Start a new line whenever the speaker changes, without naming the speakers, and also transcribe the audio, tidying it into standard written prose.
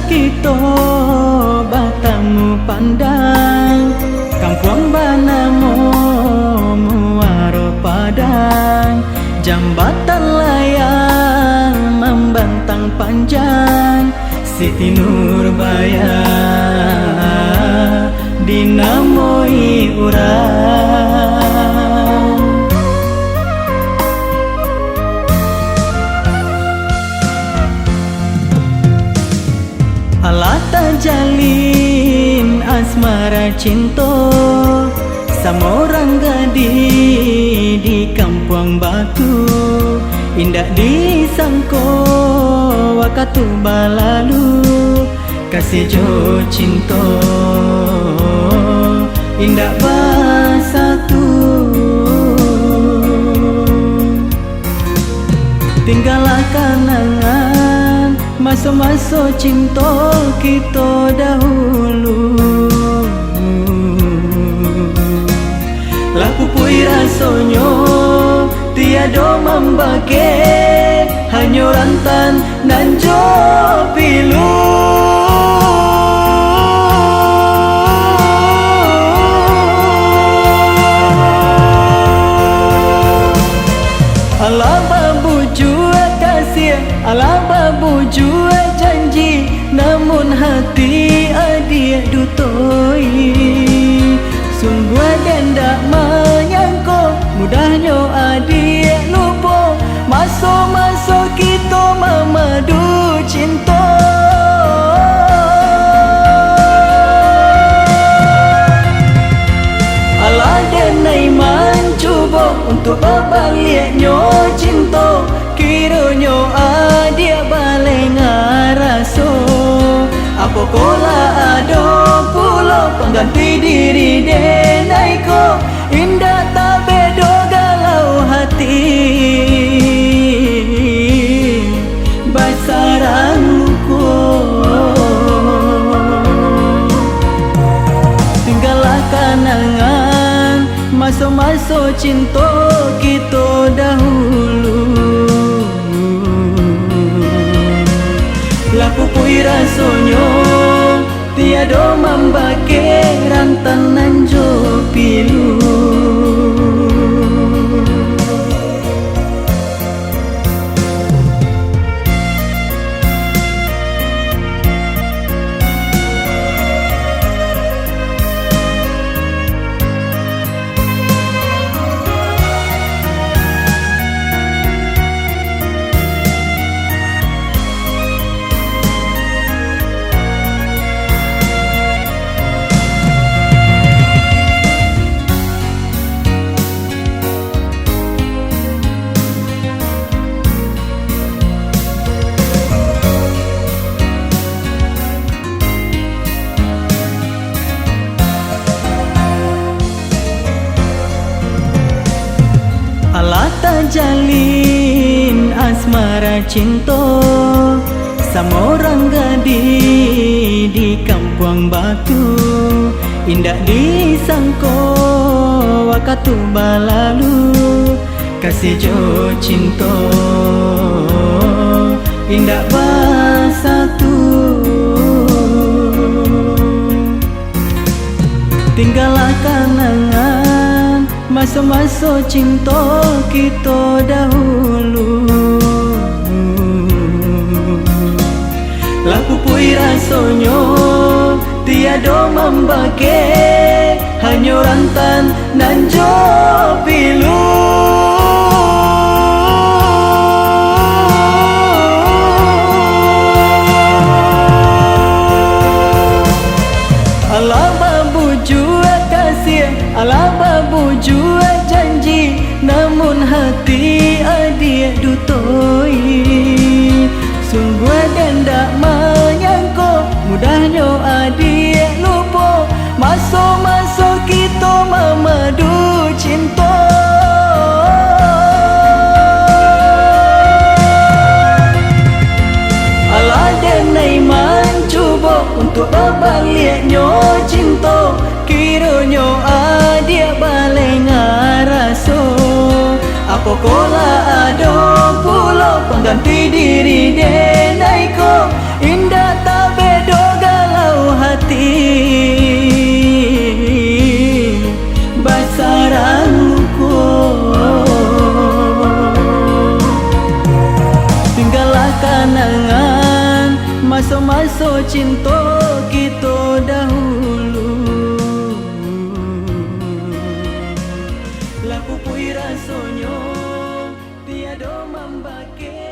kita batamu pandang kampung banamo muaro padang jambatan layang membentang panjang Siti Nurbaya dinamoi urang Allah tajalin asmara cinta sama orang gadis di kampung batu indah disangko wakatu balalu kasih jo cinta indah bersatu tinggallah kenangan masa-masa cinta kita dahulu laku pui rasanya tiada membagi hanya rantan dan jo pilu Allah babu jua kasih Allah babu jua janji namun hati adik dutoi sungguh dan tak menyangka mudahnya adik lupa masa-masa kita memadu cinta Allah dan Naiman cuba untuk baliknya cinta kiranya adik balik ngaraso apa kola ada pula pengganti diri denaiko indah tak bedo galau hati basarang luku tinggallah kenangan masa-masa cinta kita dahulu laku pui rasanya tiada membagi rantan nanjo pilu Allah tajalin asmara cinta sama orang gadis di kampung batu indah disangko wakatu balalu kasih jo cinta indah bersatu tinggallah kenangan masa-masa cinta kita dahulu laku pui rasanya tiada membagi hanya rantan dan jo pilu Allah babu jua kasih Allah babu jua janji namun hati adik dutoi sungguh dan tak menyangka mudahnya adik lupa masa-masa kita memadu cinta Allah dan Naiman cuba untuk baliknya cinta kiranya adik balik ngaraso apa kola ada pula pengganti diri denaiko indah tak rasonyo tiada membagi